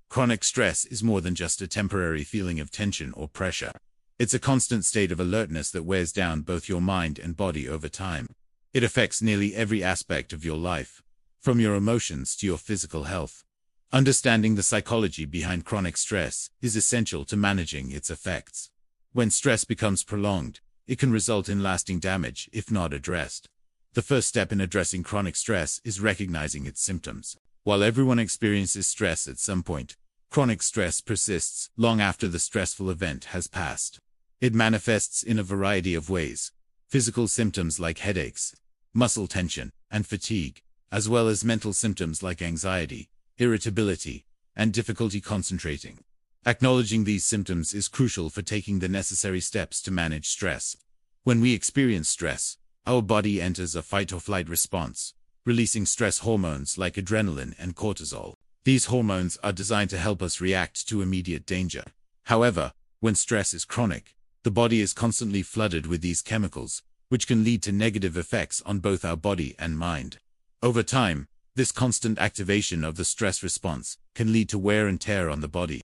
Chronic stress is more than just a temporary feeling of tension or pressure. It's a constant state of alertness that wears down both your mind and body over time. It affects nearly every aspect of your life, from your emotions to your physical health. Understanding the psychology behind chronic stress is essential to managing its effects. When stress becomes prolonged, it can result in lasting damage if not addressed. The first step in addressing chronic stress is recognizing its symptoms. While everyone experiences stress at some point, chronic stress persists long after the stressful event has passed. It manifests in a variety of ways: physical symptoms like headaches, muscle tension, and fatigue, as well as mental symptoms like anxiety, irritability, and difficulty concentrating. Acknowledging these symptoms is crucial for taking the necessary steps to manage stress. When we experience stress, our body enters a fight-or-flight response, releasing stress hormones like adrenaline and cortisol. These hormones are designed to help us react to immediate danger. However, when stress is chronic, the body is constantly flooded with these chemicals, which can lead to negative effects on both our body and mind. Over time, this constant activation of the stress response can lead to wear and tear on the body.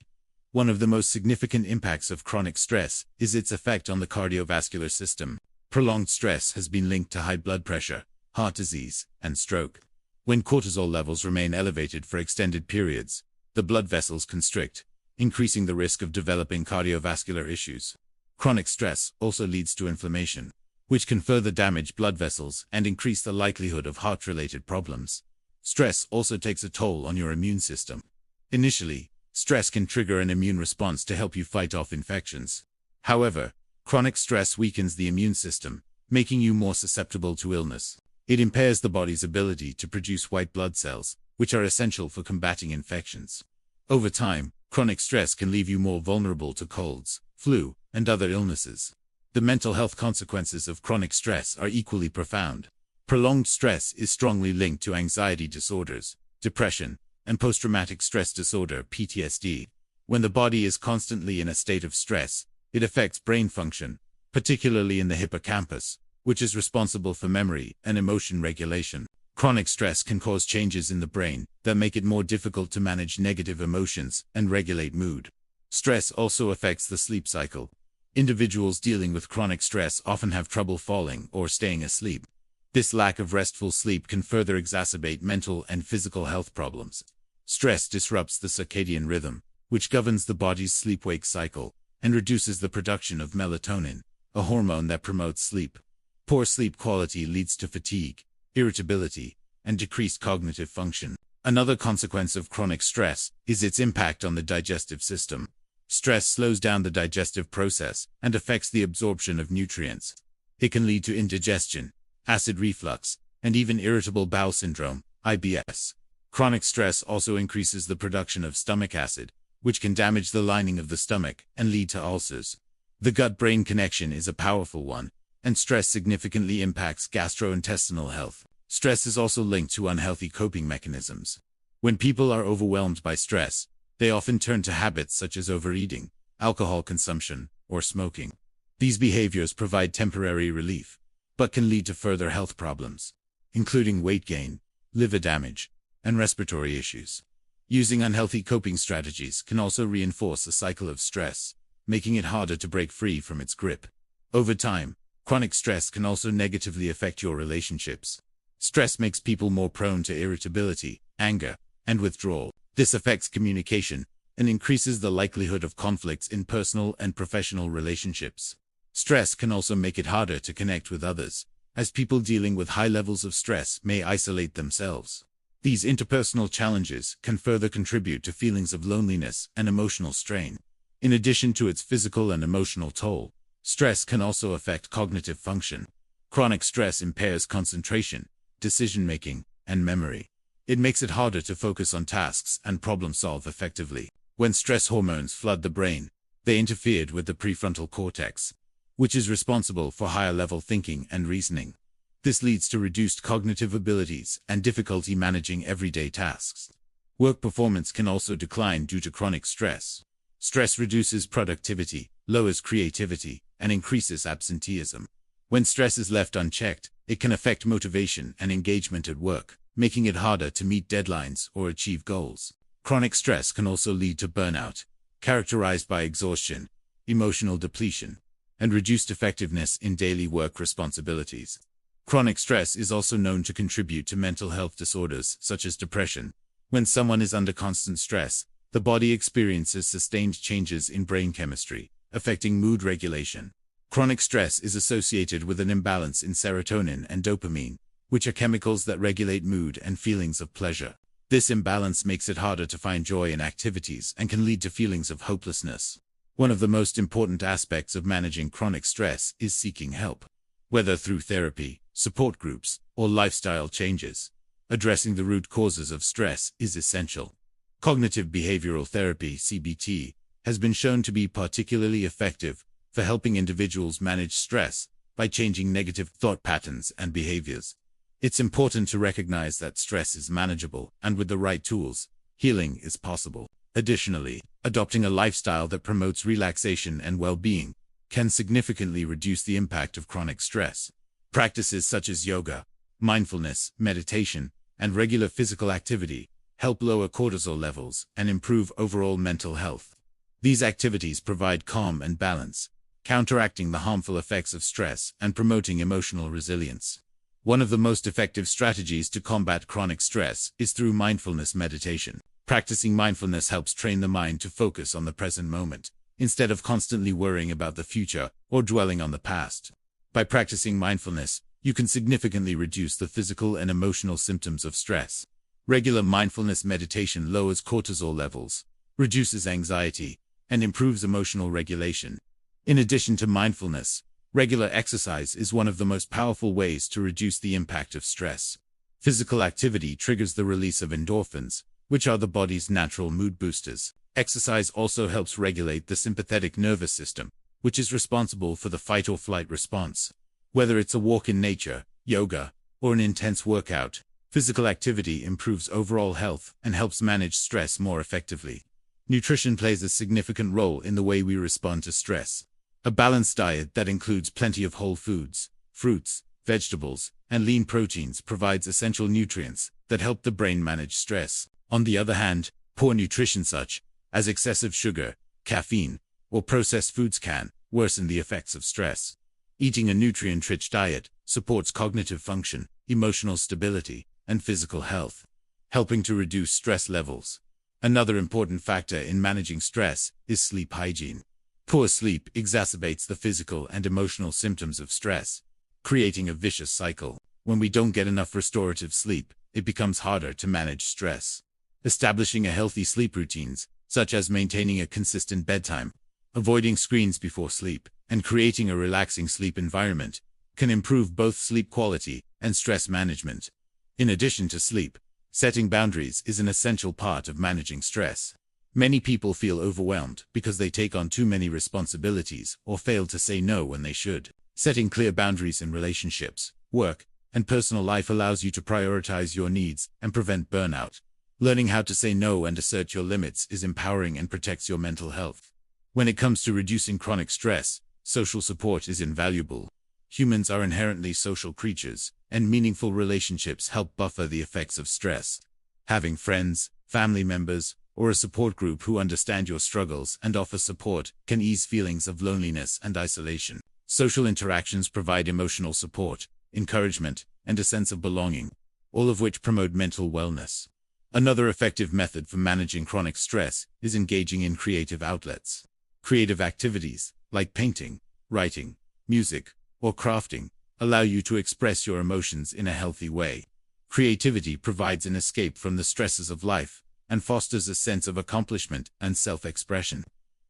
One of the most significant impacts of chronic stress is its effect on the cardiovascular system. Prolonged stress has been linked to high blood pressure, heart disease, and stroke. When cortisol levels remain elevated for extended periods, the blood vessels constrict, increasing the risk of developing cardiovascular issues. Chronic stress also leads to inflammation, which can further damage blood vessels and increase the likelihood of heart-related problems. Stress also takes a toll on your immune system. Initially, stress can trigger an immune response to help you fight off infections. However, chronic stress weakens the immune system, making you more susceptible to illness. It impairs the body's ability to produce white blood cells, which are essential for combating infections. Over time, chronic stress can leave you more vulnerable to colds, flu, and other illnesses. The mental health consequences of chronic stress are equally profound. Prolonged stress is strongly linked to anxiety disorders, depression, and post-traumatic stress disorder (PTSD). When the body is constantly in a state of stress, it affects brain function, particularly in the hippocampus, which is responsible for memory and emotion regulation. Chronic stress can cause changes in the brain that make it more difficult to manage negative emotions and regulate mood. Stress also affects the sleep cycle. Individuals dealing with chronic stress often have trouble falling or staying asleep. This lack of restful sleep can further exacerbate mental and physical health problems. Stress disrupts the circadian rhythm, which governs the body's sleep-wake cycle, and reduces the production of melatonin, a hormone that promotes sleep. Poor sleep quality leads to fatigue, irritability, and decreased cognitive function. Another consequence of chronic stress is its impact on the digestive system. Stress slows down the digestive process and affects the absorption of nutrients. It can lead to indigestion, acid reflux, and even irritable bowel syndrome, IBS. Chronic stress also increases the production of stomach acid, which can damage the lining of the stomach and lead to ulcers. The gut-brain connection is a powerful one, and stress significantly impacts gastrointestinal health. Stress is also linked to unhealthy coping mechanisms. When people are overwhelmed by stress, they often turn to habits such as overeating, alcohol consumption, or smoking. These behaviors provide temporary relief, but can lead to further health problems, including weight gain, liver damage, and respiratory issues. Using unhealthy coping strategies can also reinforce a cycle of stress, making it harder to break free from its grip. Over time, chronic stress can also negatively affect your relationships. Stress makes people more prone to irritability, anger, and withdrawal. This affects communication and increases the likelihood of conflicts in personal and professional relationships. Stress can also make it harder to connect with others, as people dealing with high levels of stress may isolate themselves. These interpersonal challenges can further contribute to feelings of loneliness and emotional strain. In addition to its physical and emotional toll, stress can also affect cognitive function. Chronic stress impairs concentration, decision-making, and memory. It makes it harder to focus on tasks and problem-solve effectively. When stress hormones flood the brain, they interfered with the prefrontal cortex, which is responsible for higher-level thinking and reasoning. This leads to reduced cognitive abilities and difficulty managing everyday tasks. Work performance can also decline due to chronic stress. Stress reduces productivity, lowers creativity, and increases absenteeism. When stress is left unchecked, it can affect motivation and engagement at work, making it harder to meet deadlines or achieve goals. Chronic stress can also lead to burnout, characterized by exhaustion, emotional depletion, and reduced effectiveness in daily work responsibilities. Chronic stress is also known to contribute to mental health disorders such as depression. When someone is under constant stress, the body experiences sustained changes in brain chemistry, affecting mood regulation. Chronic stress is associated with an imbalance in serotonin and dopamine, which are chemicals that regulate mood and feelings of pleasure. This imbalance makes it harder to find joy in activities and can lead to feelings of hopelessness. One of the most important aspects of managing chronic stress is seeking help. Whether through therapy, support groups, or lifestyle changes, addressing the root causes of stress is essential. Cognitive behavioral therapy (CBT) has been shown to be particularly effective for helping individuals manage stress by changing negative thought patterns and behaviors. It's important to recognize that stress is manageable, and with the right tools, healing is possible. Additionally, adopting a lifestyle that promotes relaxation and well-being can significantly reduce the impact of chronic stress. Practices such as yoga, mindfulness, meditation, and regular physical activity help lower cortisol levels and improve overall mental health. These activities provide calm and balance, counteracting the harmful effects of stress and promoting emotional resilience. One of the most effective strategies to combat chronic stress is through mindfulness meditation. Practicing mindfulness helps train the mind to focus on the present moment, instead of constantly worrying about the future or dwelling on the past. By practicing mindfulness, you can significantly reduce the physical and emotional symptoms of stress. Regular mindfulness meditation lowers cortisol levels, reduces anxiety, and improves emotional regulation. In addition to mindfulness, regular exercise is one of the most powerful ways to reduce the impact of stress. Physical activity triggers the release of endorphins, which are the body's natural mood boosters. Exercise also helps regulate the sympathetic nervous system, which is responsible for the fight-or-flight response. Whether it's a walk in nature, yoga, or an intense workout, physical activity improves overall health and helps manage stress more effectively. Nutrition plays a significant role in the way we respond to stress. A balanced diet that includes plenty of whole foods, fruits, vegetables, and lean proteins provides essential nutrients that help the brain manage stress. On the other hand, poor nutrition such as excessive sugar, caffeine, or processed foods can worsen the effects of stress. Eating a nutrient-rich diet supports cognitive function, emotional stability, and physical health, helping to reduce stress levels. Another important factor in managing stress is sleep hygiene. Poor sleep exacerbates the physical and emotional symptoms of stress, creating a vicious cycle. When we don't get enough restorative sleep, it becomes harder to manage stress. Establishing a healthy sleep routines, such as maintaining a consistent bedtime, avoiding screens before sleep, and creating a relaxing sleep environment, can improve both sleep quality and stress management. In addition to sleep, setting boundaries is an essential part of managing stress. Many people feel overwhelmed because they take on too many responsibilities or fail to say no when they should. Setting clear boundaries in relationships, work, and personal life allows you to prioritize your needs and prevent burnout. Learning how to say no and assert your limits is empowering and protects your mental health. When it comes to reducing chronic stress, social support is invaluable. Humans are inherently social creatures, and meaningful relationships help buffer the effects of stress. Having friends, family members, or a support group who understand your struggles and offer support can ease feelings of loneliness and isolation. Social interactions provide emotional support, encouragement, and a sense of belonging, all of which promote mental wellness. Another effective method for managing chronic stress is engaging in creative outlets. Creative activities, like painting, writing, music, or crafting, allow you to express your emotions in a healthy way. Creativity provides an escape from the stresses of life and fosters a sense of accomplishment and self-expression.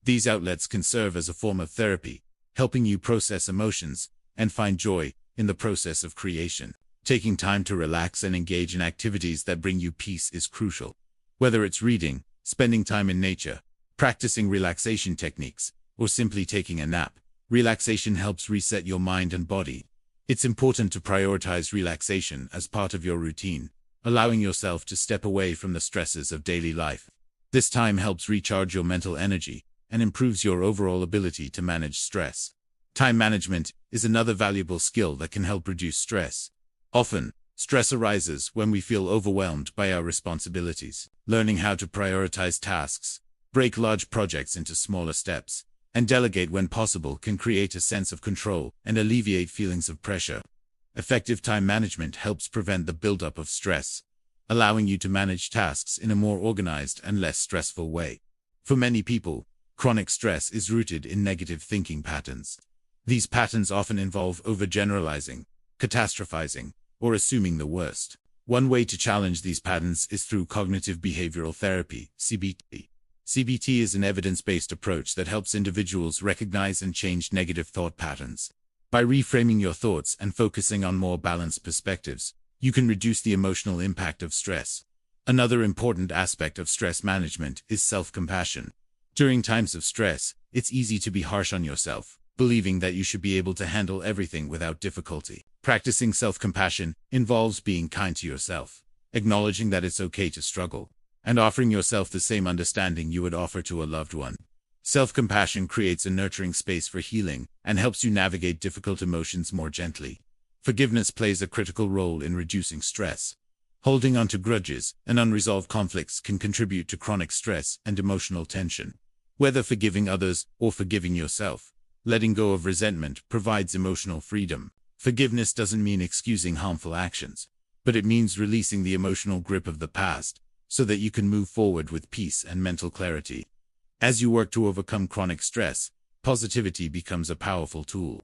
These outlets can serve as a form of therapy, helping you process emotions and find joy in the process of creation. Taking time to relax and engage in activities that bring you peace is crucial. Whether it's reading, spending time in nature, practicing relaxation techniques, or simply taking a nap, relaxation helps reset your mind and body. It's important to prioritize relaxation as part of your routine, allowing yourself to step away from the stresses of daily life. This time helps recharge your mental energy and improves your overall ability to manage stress. Time management is another valuable skill that can help reduce stress. Often, Stress arises when we feel overwhelmed by our responsibilities. Learning how to prioritize tasks, break large projects into smaller steps, and delegate when possible can create a sense of control and alleviate feelings of pressure. Effective time management helps prevent the buildup of stress, allowing you to manage tasks in a more organized and less stressful way. For many people, chronic stress is rooted in negative thinking patterns. These patterns often involve overgeneralizing, catastrophizing, or assuming the worst. One way to challenge these patterns is through cognitive behavioral therapy, CBT. CBT is an evidence-based approach that helps individuals recognize and change negative thought patterns. By reframing your thoughts and focusing on more balanced perspectives, you can reduce the emotional impact of stress. Another important aspect of stress management is self-compassion. During times of stress, it's easy to be harsh on yourself, believing that you should be able to handle everything without difficulty. Practicing self-compassion involves being kind to yourself, acknowledging that it's okay to struggle, and offering yourself the same understanding you would offer to a loved one. Self-compassion creates a nurturing space for healing and helps you navigate difficult emotions more gently. Forgiveness plays a critical role in reducing stress. Holding on to grudges and unresolved conflicts can contribute to chronic stress and emotional tension. Whether forgiving others or forgiving yourself, letting go of resentment provides emotional freedom. Forgiveness doesn't mean excusing harmful actions, but it means releasing the emotional grip of the past so that you can move forward with peace and mental clarity. As you work to overcome chronic stress, positivity becomes a powerful tool.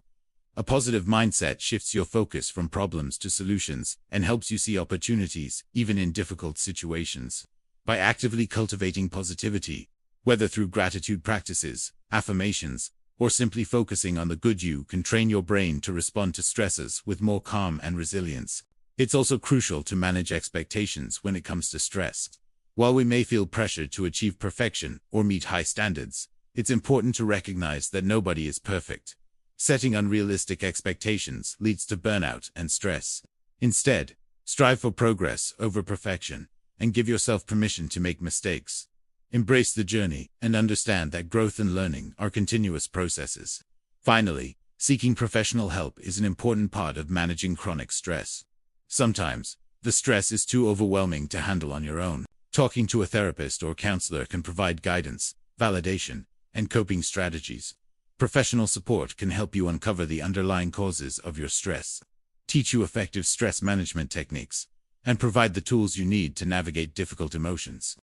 A positive mindset shifts your focus from problems to solutions and helps you see opportunities even in difficult situations. By actively cultivating positivity, whether through gratitude practices, affirmations, or simply focusing on the good, you can train your brain to respond to stresses with more calm and resilience. It's also crucial to manage expectations when it comes to stress. While we may feel pressured to achieve perfection or meet high standards, it's important to recognize that nobody is perfect. Setting unrealistic expectations leads to burnout and stress. Instead, strive for progress over perfection and give yourself permission to make mistakes. Embrace the journey and understand that growth and learning are continuous processes. Finally, seeking professional help is an important part of managing chronic stress. Sometimes, the stress is too overwhelming to handle on your own. Talking to a therapist or counselor can provide guidance, validation, and coping strategies. Professional support can help you uncover the underlying causes of your stress, teach you effective stress management techniques, and provide the tools you need to navigate difficult emotions.